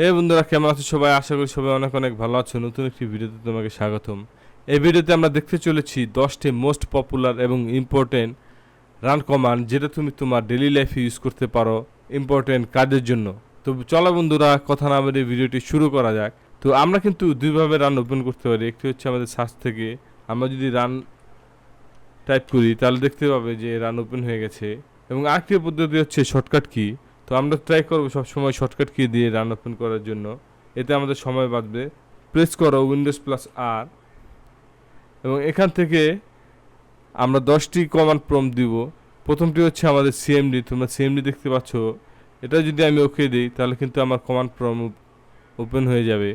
এই বন্ধুরা কেমন আছো সবাই? আশা করি সবাই অনেক অনেক ভালো আছো। নতুন একটি ভিডিওতে তোমাকে স্বাগতম। এই ভিডিওতে আমরা দেখতে চলেছি 10টি মোস্ট পপুলার এবং ইম্পর্টেন্ট রান কমান্ড, যেটা তুমি তোমার ডেইলি লাইফে ইউজ করতে পারো ইম্পর্টেন্ট কাজের জন্য। তো চলো বন্ধুরা, কথা না বলে ভিডিওটি শুরু করা যাক। তো আমরা কিন্তু দুইভাবে রান ওপেন করতে পারি। একটি হচ্ছে আমাদের সার্চ থেকে আমরা যদি রান টাইপ করি তাহলে দেখতে পাবে যে রান ওপেন হয়ে গেছে, এবং আরেকটি পদ্ধতি হচ্ছে শর্টকাট কি। তো আমরা ট্রাই করবো সবসময় শর্টকাট কি দিয়ে রান ওপেন করার জন্য, এতে আমাদের সময় বাঁচবে। প্রেস করো উইন্ডোজ+R, এবং এখান থেকে আমরা 10টি কমান্ড প্রম্পট দিব। প্রথমটি হচ্ছে আমাদের সিএমডি, তোমরা সিএমডি দেখতে পাচ্ছ। এটা যদি আমি ওকে দিই তাহলে কিন্তু আমার কমান্ড প্রম্পট ওপেন হয়ে যাবে।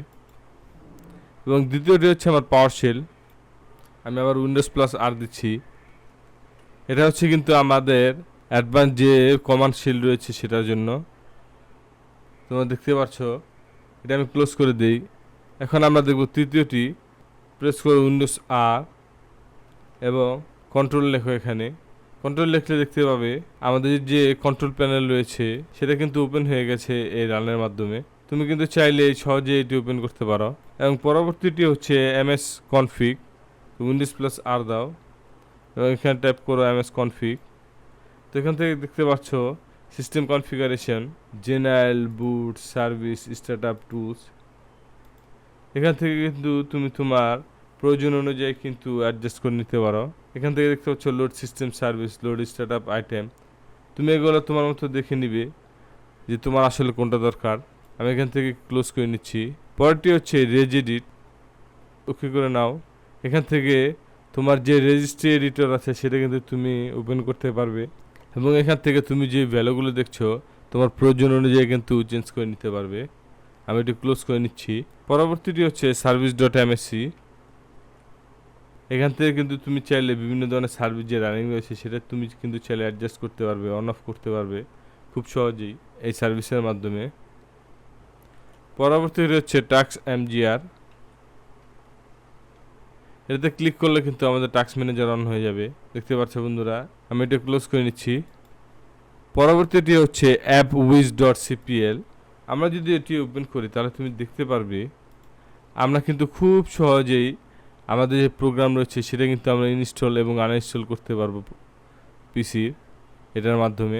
এবং দ্বিতীয়টি হচ্ছে আমার পাওয়ার শেল, আমি আবার উইন্ডোজ+R দিচ্ছি। এটা হচ্ছে কিন্তু আমাদের অ্যাডভান্স যে কমান্ড শেল রয়েছে সেটার জন্য। তোমরা দেখতে পাচ্ছ, এটা আমি ক্লোজ করে দিই। এখন আমরা দেখব তৃতীয়টি। প্রেস করে উইন্ডোজ+R এবং কন্ট্রোল লেখো। এখানে কন্ট্রোল লিখলে দেখতে পাবে আমাদের যে কন্ট্রোল প্যানেল রয়েছে সেটা কিন্তু ওপেন হয়ে গেছে এই রানের মাধ্যমে। তুমি কিন্তু চাইলে সহজে এটি ওপেন করতে পারো। এবং পরবর্তীটি হচ্ছে এমএস কনফিগ। উইন্ডোজ+R দাও এবং এখানে টাইপ করো এমএস কনফিগ। তো এখান থেকে দেখতে পাচ্ছ সিস্টেম কনফিগারেশন, জেনারেল, বুট, সার্ভিস, স্টার্টআপ টুলস। এখান থেকে কিন্তু তুমি তোমার প্রয়োজন অনুযায়ী কিন্তু অ্যাডজাস্ট করে নিতে পারো। এখান থেকে দেখতে পাচ্ছ load system service, load startup item. তুমি এগুলো তোমার মতো দেখে নিবে যে তোমার আসলে কোনটা দরকার। আমি এখান থেকে ক্লোজ করে নিচ্ছি। পরেরটি হচ্ছে রেজিডিট, ওকে করে নাও। এখান থেকে তোমার যে রেজিস্ট্রি এডিটর আছে সেটা কিন্তু তুমি ওপেন করতে পারবে, এবং এখান থেকে তুমি যে ভ্যালুগুলো দেখছো তোমার প্রয়োজন অনুযায়ী কিন্তু চেঞ্জ করে নিতে পারবে। আমি এটি ক্লোজ করে নিচ্ছি। পরবর্তীটি হচ্ছে সার্ভিস.msc। এখান থেকে কিন্তু তুমি চাইলে বিভিন্ন ধরনের সার্ভিস যে রানিং রয়েছে সেটা তুমি কিন্তু চাইলে অ্যাডজাস্ট করতে পারবে, অন অফ করতে পারবে খুব সহজেই এই সার্ভিসের মাধ্যমে। পরবর্তীটি হচ্ছে টাস্ক MGR। এটাতে ক্লিক করলে কিন্তু আমাদের টাস্ক ম্যানেজার অন হয়ে যাবে। দেখতে পাচ্ছ বন্ধুরা, আমি এটা ক্লোজ করে নিচ্ছি। পরবর্তীটি হচ্ছে appwiz.cpl। আমরা যদি এটি ওপেন করি তাহলে তুমি দেখতে পারবে আমরা কিন্তু খুব সহজেই আমাদের যে প্রোগ্রাম রয়েছে সেটা কিন্তু আমরা ইনস্টল এবং আনইনস্টল করতে পারবো পিসির এটার মাধ্যমে।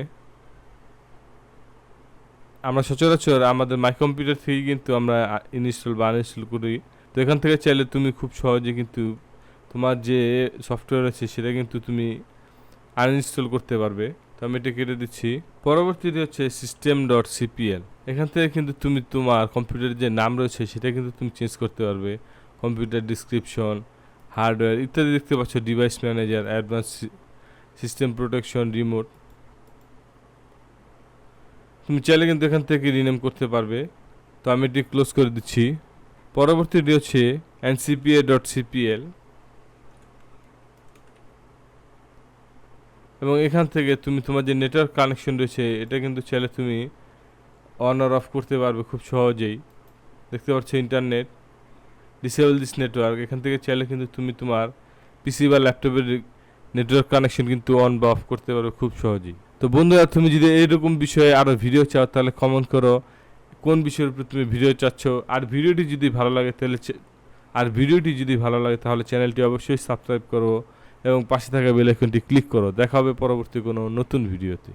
আমরা সচরাচর আমাদের মাই কম্পিউটার থেকে কিন্তু আমরা ইনস্টল বা আনইনস্টল করি। তো এখান থেকে চাইলে তুমি খুব সহজে কিন্তু তোমার যে সফটওয়্যার আছে সেটা কিন্তু তুমি আনইনস্টল করতে পারবে। তো আমি এটা কেটে দিচ্ছি। পরবর্তীতে হচ্ছে system.cpl। এখান থেকে কিন্তু তুমি তোমার কম্পিউটারের যে নাম রয়েছে সেটা কিন্তু তুমি চেঞ্জ করতে পারবে। কম্পিউটার ডিসক্রিপশন, হার্ডওয়্যার ইত্যাদি দেখতে পাচ্ছ, device manager, advance system protection, remote. তুমি চাইলে কিন্তু এখান থেকে রিনেম করতে পারবে। তো আমি এটি ক্লোজ করে দিচ্ছি। পরবর্তীটি হচ্ছে ncpa.cpl, এবং এখান থেকে তুমি তোমার যে নেটওয়ার্ক কানেকশন রয়েছে এটা কিন্তু চাইলে তুমি অন আর অফ করতে পারবে খুব সহজেই। দেখতে পাচ্ছ ইন্টারনেট, ডিসেবল দিস নেটওয়ার্ক। এখান থেকে চাইলে কিন্তু তুমি তোমার পিসি বা ল্যাপটপের নেটওয়ার্ক কানেকশন কিন্তু অন বা অফ করতে পারবে খুব সহজেই। তো বন্ধুরা, তুমি যদি এইরকম বিষয়ে আরও ভিডিও চাও তাহলে কমেন্ট করো কোন বিষয়ের উপর তুমি ভিডিও চাচ্ছ। আর ভিডিওটি যদি ভালো লাগে তাহলে চ্যানেলটি অবশ্যই সাবস্ক্রাইব করো এবং পাশে থাকা বেল আইকনটি ক্লিক করো। দেখা হবে পরবর্তী কোনো নতুন ভিডিওতে।